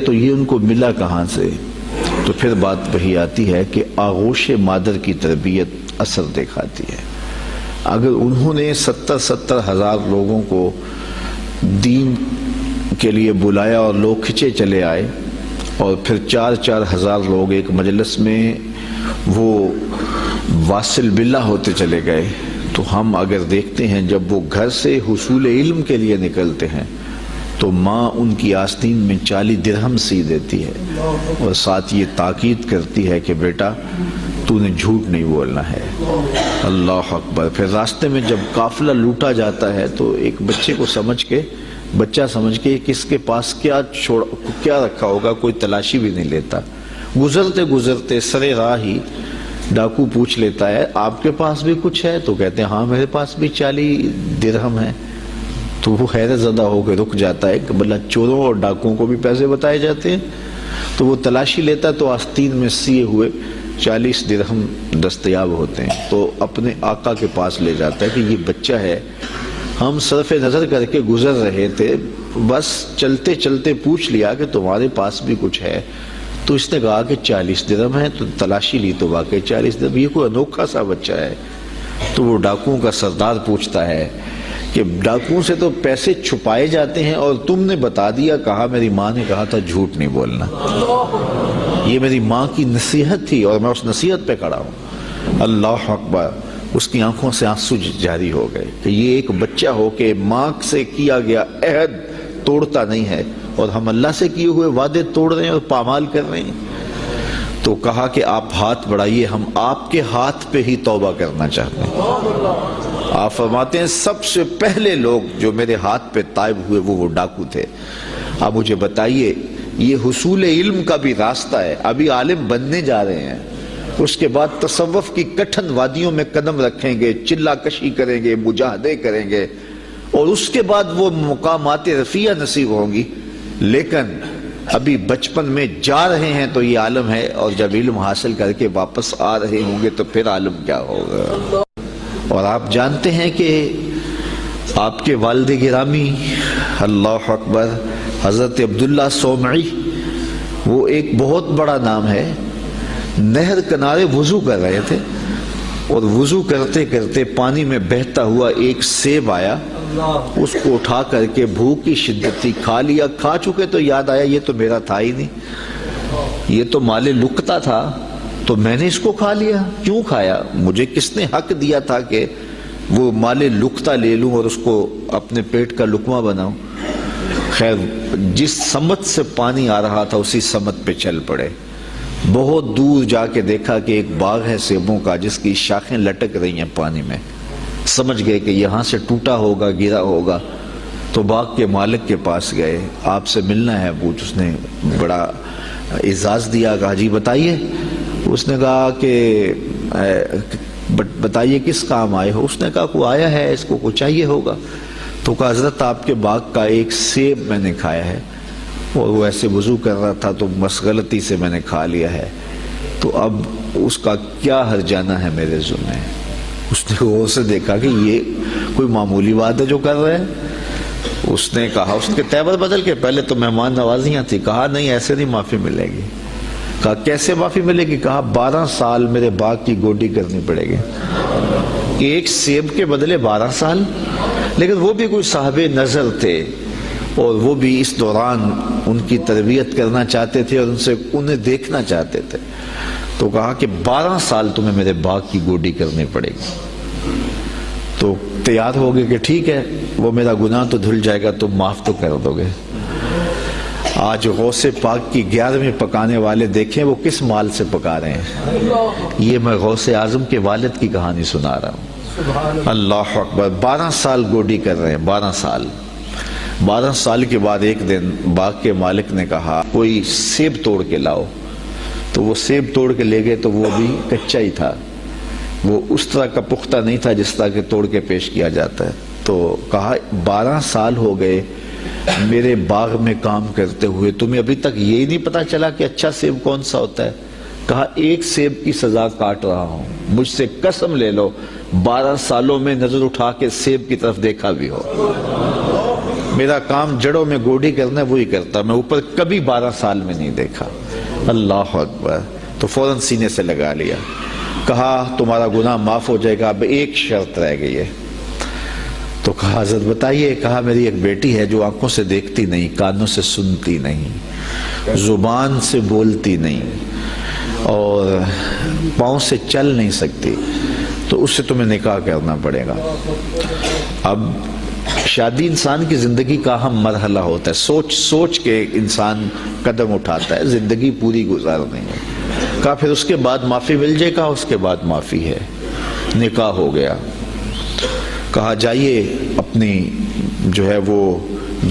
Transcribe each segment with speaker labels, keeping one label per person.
Speaker 1: تو یہ ان کو ملا کہاں سے؟ تو پھر بات وہی آتی ہے کہ آغوش مادر کی تربیت اثر دکھاتی ہے۔ اگر انہوں نے 70 ہزار لوگوں کو دین کے لیے بلایا اور لوگ کھچے چلے آئے، اور پھر 4 ہزار لوگ ایک مجلس میں وہ واصل باللہ ہوتے چلے گئے، تو ہم اگر دیکھتے ہیں جب وہ گھر سے حصول علم کے لیے نکلتے ہیں تو ماں ان کی آستین میں 40 درہم سی دیتی ہے، اور ساتھ یہ تاکید کرتی ہے کہ بیٹا تو نے جھوٹ نہیں بولنا ہے۔ اللہ اکبر۔ پھر راستے میں جب قافلہ لوٹا جاتا ہے تو ایک بچہ سمجھ کے کس کے پاس کیا رکھا ہوگا کوئی تلاشی بھی نہیں لیتا۔ گزرتے گزرتے سرے راہ ہی ڈاکو پوچھ لیتا ہے آپ کے پاس بھی کچھ ہے؟ تو کہتے ہیں ہاں میرے پاس بھی 40 درہم ہے۔ تو وہ حیرت زدہ ہو کے رک جاتا ہے کہ بھلا چوروں اور ڈاکوؤں کو بھی پیسے بتائے جاتے ہیں؟ تو وہ تلاشی لیتا تو آستین میں سیے ہوئے 40 درہم دستیاب ہوتے ہیں، تو اپنے آقا کے پاس لے جاتا ہے کہ یہ بچہ ہے، ہم صرف نظر کر کے گزر رہے تھے، بس چلتے چلتے پوچھ لیا کہ تمہارے پاس بھی کچھ ہے؟ تو اس نے کہا کہ 40 درہم ہے، تو تلاشی لی تو واقعی 40 درہم، یہ کوئی انوکھا سا بچہ ہے۔ تو وہ ڈاکوؤں کا سردار پوچھتا ہے کہ ڈاکوؤں سے تو پیسے چھپائے جاتے ہیں اور تم نے بتا دیا، کہا میری ماں نے کہا تھا جھوٹ نہیں بولنا، یہ میری ماں کی نصیحت تھی اور میں اس نصیحت پہ کھڑا ہوں۔ اللہ اکبر۔ اس کی آنکھوں سے آنسو جاری ہو گئے کہ یہ ایک بچہ ہو کہ ماں سے کیا گیا عہد توڑتا نہیں ہے، اور ہم اللہ سے کیے ہوئے وعدے توڑ رہے ہیں اور پامال کر رہے ہیں۔ تو کہا کہ آپ ہاتھ بڑھائیے، ہم آپ کے ہاتھ پہ ہی توبہ کرنا چاہتے ہیں۔ آپ فرماتے ہیں سب سے پہلے لوگ جو میرے ہاتھ پہ تائب ہوئے وہ ڈاکو تھے۔ آپ مجھے بتائیے، یہ حصول علم کا بھی راستہ ہے، ابھی عالم بننے جا رہے ہیں، اس کے بعد تصوف کی کٹھن وادیوں میں قدم رکھیں گے، چلا کشی کریں گے، مجاہدے کریں گے، اور اس کے بعد وہ مقامات رفیع نصیب ہوں گی، لیکن ابھی بچپن میں جا رہے ہیں تو یہ عالم ہے، اور جب علم حاصل کر کے واپس آ رہے ہوں گے تو پھر عالم کیا ہوگا۔ اور آپ جانتے ہیں کہ آپ کے والد گرامی اللہ اکبر حضرت عبداللہ سومعی، وہ ایک بہت بڑا نام ہے، نہر کنارے وضو کر رہے تھے، اور وضو کرتے کرتے پانی میں بہتا ہوا ایک سیب آیا، اس کو اٹھا کر کے بھوک کی شدت تھی، کھا لیا، کھا چکے تو یاد آیا یہ تو میرا تھا ہی نہیں، یہ تو مال لقطہ تھا، تو میں نے اس کو کھا لیا۔ کیوں کھایا؟ مجھے کس نے حق دیا تھا کہ وہ مال لقطہ لے لوں اور اس کو اپنے پیٹ کا لقمہ بناؤں؟ خیر، جس سمت سے پانی آ رہا تھا اسی سمت پہ چل پڑے۔ بہت دور جا کے دیکھا کہ ایک باغ ہے سیبوں کا جس کی شاخیں لٹک رہی ہیں پانی میں، سمجھ گئے کہ یہاں سے ٹوٹا ہوگا، گرا ہوگا، تو باغ کے مالک کے پاس گئے، آپ سے ملنا ہے پوچھ۔ اس نے بڑا اعزاز دیا، کہا جی بتائیے۔ اس نے کہا کہ بتائیے کس کام آئے ہو؟ اس نے کہا کوئی آیا ہے، اس کو کچھ چاہیے ہوگا۔ تو کہا حضرت آپ کے باغ کا ایک سیب میں نے کھایا ہے، اور وہ ایسے وضو کر رہا تھا تو بس غلطی سے میں نے کھا لیا ہے، تو اب اس کا کیا ہرجانہ ہے میرے ذمہ؟ اس نے غور سے دیکھا کہ یہ کوئی معمولی بات ہے جو کر رہے ہیں۔ اس نے کہا، اس کے تیور بدل کے، پہلے تو مہمان نوازیاں تھی، کہا نہیں ایسے نہیں معافی ملے گی۔ کہا کیسے معافی ملے گی؟ کہا 12 سال میرے باغ کی گوڈی کرنی پڑے گی۔ ایک سیب کے بدلے 12 سال؟ لیکن وہ بھی کوئی صاحب نظر تھے، اور وہ بھی اس دوران ان کی تربیت کرنا چاہتے تھے اور انہیں دیکھنا چاہتے تھے، تو کہا کہ 12 سال تمہیں میرے باغ کی گوڈی کرنی پڑے گی۔ تو تیار ہو گئے کہ ٹھیک ہے، وہ میرا گناہ تو دھل جائے گا، تم معاف تو کر دو گے۔ آج غوث پاک کی 11ویں پکانے والے دیکھیں وہ کس مال سے پکا رہے ہیں۔ یہ میں غوث اعظم کے والد کی کہانی سنا رہا ہوں۔ اللہ اکبر۔ 12 سال گوڈی کر رہے ہیں، 12 سال۔ 12 سال کے بعد ایک دن باغ کے مالک نے کہا کوئی سیب توڑ کے لاؤ، تو وہ سیب توڑ کے لے گئے، تو وہ بھی کچا ہی تھا، وہ اس طرح کا پختہ نہیں تھا جس طرح کہ توڑ کے پیش کیا جاتا ہے۔ تو کہا 12 سال ہو گئے میرے باغ میں کام کرتے ہوئے، تمہیں ابھی تک یہی نہیں پتا چلا کہ اچھا سیب کون سا ہوتا ہے؟ کہا ایک سیب کی سزا کاٹ رہا ہوں، مجھ سے قسم لے لو 12 سالوں میں نظر اٹھا کے سیب کی طرف دیکھا بھی ہو۔ میرا کام جڑوں میں گوڈی کرنا ہے وہی کرتا، میں اوپر کبھی 12 سال میں نہیں دیکھا۔ اللہ اکبر۔ تو فوراً سینے سے لگا لیا، کہا تمہارا گناہ معاف ہو جائے گا، اب ایک شرط رہ گئی ہے۔ تو کہا حضرت بتائیے۔ کہا میری ایک بیٹی ہے جو آنکھوں سے دیکھتی نہیں، کانوں سے سنتی نہیں، زبان سے بولتی نہیں اور پاؤں سے چل نہیں سکتی، تو اس سے تمہیں نکاح کرنا پڑے گا۔ اب شادی انسان کی زندگی کا اہم مرحلہ ہوتا ہے، سوچ سوچ کے انسان قدم اٹھاتا ہے، زندگی پوری گزارنی ہے۔ کہا پھر اس کے بعد معافی مل جائے گا؟ اس کے بعد معافی ہے۔ نکاح ہو گیا۔ کہا جائیے اپنی جو ہے وہ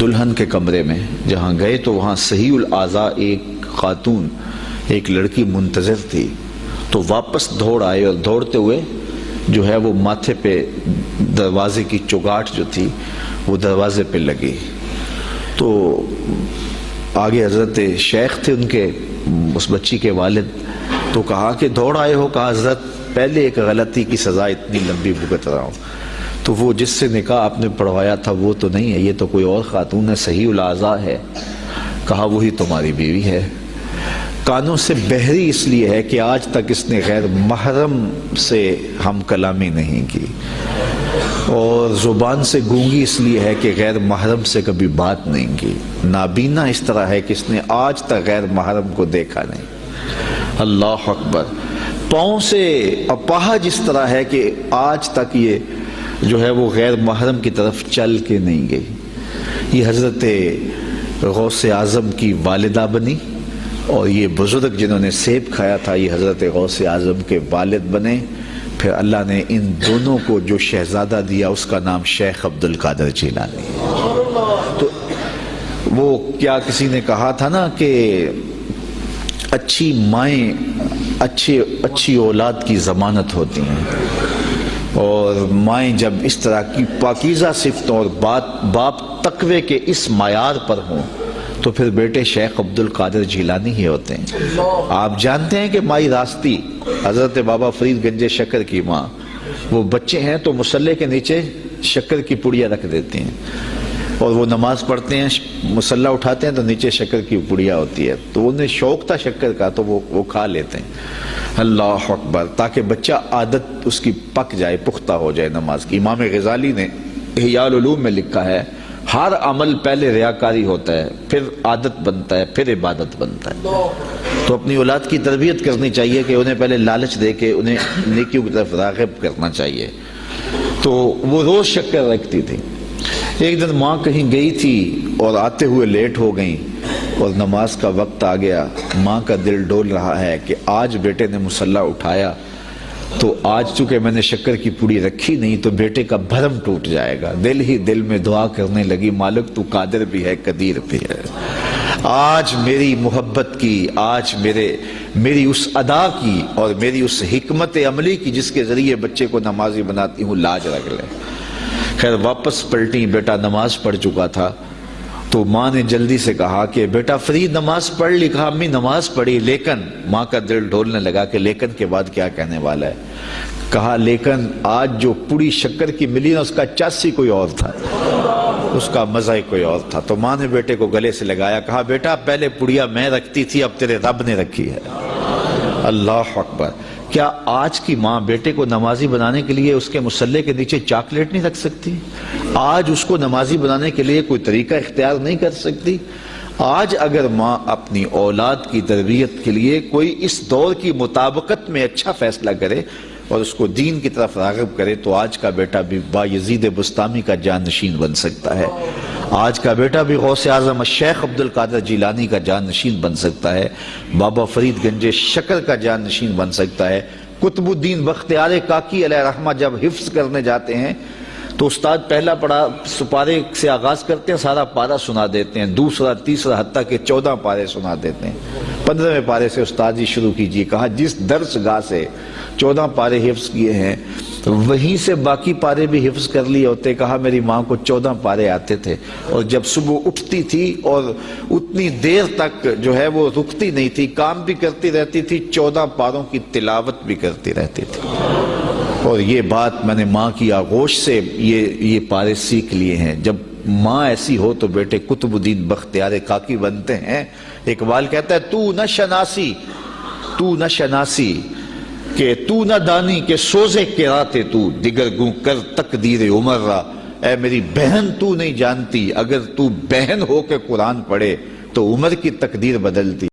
Speaker 1: دلہن کے کمرے میں۔ جہاں گئے تو وہاں صحیح الاعضاء ایک خاتون، ایک لڑکی منتظر تھی، تو واپس دوڑ آئے اور دوڑتے ہوئے جو ہے وہ ماتھے پہ دروازے کی چوگاٹ جو تھی وہ دروازے پہ لگی۔ تو آگے حضرت شیخ تھے ان کے، اس بچی کے والد، تو کہا کہ دوڑ آئے ہو؟ کہا حضرت پہلے ایک غلطی کی سزا اتنی لمبی بھگت رہا ہوں، تو وہ جس سے نکاح آپ نے پڑھوایا تھا وہ تو نہیں ہے، یہ تو کوئی اور خاتون ہے، صحیح الاعضاء ہے۔ کہا وہی تمہاری بیوی ہے۔ کانوں سے بہری اس لیے ہے کہ آج تک اس نے غیر محرم سے ہم کلامی نہیں کی، اور زبان سے گونگی اس لیے ہے کہ غیر محرم سے کبھی بات نہیں کی، نابینا اس طرح ہے کہ اس نے آج تک غیر محرم کو دیکھا نہیں۔ اللہ اکبر۔ پاؤں سے اپاہج اس طرح ہے کہ آج تک یہ جو ہے وہ غیر محرم کی طرف چل کے نہیں گئی۔ یہ حضرت غوث اعظم کی والدہ بنی، اور یہ بزرگ جنہوں نے سیب کھایا تھا یہ حضرت غوث اعظم کے والد بنے۔ پھر اللہ نے ان دونوں کو جو شہزادہ دیا اس کا نام شیخ عبد القادر جیلانی۔ تو وہ کیا کسی نے کہا تھا نا کہ اچھی مائیں اچھی اولاد کی ضمانت ہوتی ہیں، اور مائیں جب اس طرح کی پاکیزہ صفتوں اور باپ تقوی کے اس معیار پر ہوں تو پھر بیٹے شیخ عبد القادر جیلانی ہی ہوتے ہیں۔ آپ جانتے ہیں کہ مائی راستی حضرت بابا فرید گنج شکر کی ماں، وہ بچے ہیں تو مصلے کے نیچے شکر کی پڑیا رکھ دیتی ہیں، اور وہ نماز پڑھتے ہیں، مصلہ اٹھاتے ہیں تو نیچے شکر کی پڑیا ہوتی ہے، تو انہیں شوق تھا شکر کا تو وہ کھا لیتے ہیں۔ اللہ اکبر۔ تاکہ بچہ عادت اس کی پک جائے، پختہ ہو جائے نماز کی۔ امام غزالی نے احیاء العلوم میں لکھا ہے ہر عمل پہلے ریاکاری ہوتا ہے، پھر عادت بنتا ہے، پھر عبادت بنتا ہے۔ تو اپنی اولاد کی تربیت کرنی چاہیے کہ انہیں پہلے لالچ دے کے انہیں نیکیوں کی طرف راغب کرنا چاہیے۔ تو وہ روز شکر رکھتی تھی۔ ایک دن ماں کہیں گئی تھی اور آتے ہوئے لیٹ ہو گئیں، اور نماز کا وقت آ گیا۔ ماں کا دل ڈول رہا ہے کہ آج بیٹے نے مصلی اٹھایا تو آج چونکہ میں نے شکر کی پوڑی رکھی نہیں تو بیٹے کا بھرم ٹوٹ جائے گا۔ دل ہی دل میں دعا کرنے لگی، مالک تو قادر بھی ہے قدیر بھی ہے، آج میری محبت کی، آج میری اس ادا کی اور میری اس حکمت عملی کی جس کے ذریعے بچے کو نمازی بناتی ہوں، لاج رکھ لے۔ خیر واپس پلٹی، بیٹا نماز پڑھ چکا تھا، تو ماں نے جلدی سے کہا کہ بیٹا فرید نماز پڑھ لی؟ کہا امی نماز پڑھی، لیکن ماں کا دل ڈھولنے لگا کہ لیکن کے بعد کیا کہنے والا ہے۔ کہا لیکن آج جو پوڑی شکر کی ملی نا اس کا چاسی کوئی اور تھا، اس کا مزہ ہی کوئی اور تھا۔ تو ماں نے بیٹے کو گلے سے لگایا، کہا بیٹا پہلے پوڑیا میں رکھتی تھی، اب تیرے رب نے رکھی ہے۔ اللہ اکبر۔ کیا آج کی ماں بیٹے کو نمازی بنانے کے لیے اس کے مصلے کے نیچے چاکلیٹ نہیں رکھ سکتی؟ آج اس کو نمازی بنانے کے لیے کوئی طریقہ اختیار نہیں کر سکتی؟ آج اگر ماں اپنی اولاد کی تربیت کے لیے کوئی اس دور کی مطابقت میں اچھا فیصلہ کرے اور اس کو دین کی طرف راغب کرے تو آج کا بیٹا بھی بایزید بستامی کا جانشین بن سکتا ہے، آج کا بیٹا بھی غوث اعظم شیخ عبد القادر جیلانی کا جانشین بن سکتا ہے، بابا فرید گنج شکر کا جانشین بن سکتا ہے۔ قطب الدین بختیار کاکی علیہ رحمہ جب حفظ کرنے جاتے ہیں تو استاد پہلا پڑھا سپارے سے آغاز کرتے ہیں، سارا پارہ سنا دیتے ہیں، دوسرا تیسرا حتیٰ کہ 14 پارے سنا دیتے ہیں۔ 15ویں پارے سے استاد جی شروع کیجیے۔ کہا جس درس گاہ سے 14 پارے حفظ کیے ہیں وہیں سے باقی پارے بھی حفظ کر لیے ہوتے۔ کہا میری ماں کو 14 پارے آتے تھے، اور جب صبح اٹھتی تھی اور اتنی دیر تک جو ہے وہ رکتی نہیں تھی، کام بھی کرتی رہتی تھی، 14 پاروں کی تلاوت بھی کرتی رہتی تھی۔ اور یہ بات میں نے ماں کی آغوش سے یہ پارے سیکھ لیے ہیں۔ جب ماں ایسی ہو تو بیٹے قطب الدین بختیار کاکی بنتے ہیں۔ اقبال کہتا ہے تو نہ شناسی کہ تو نہ دانی کہ سوزے کراتے تو دیگر گوں کر تقدیر عمر را۔ اے میری بہن تو نہیں جانتی، اگر تو بہن ہو کے قرآن پڑھے تو عمر کی تقدیر بدلتی۔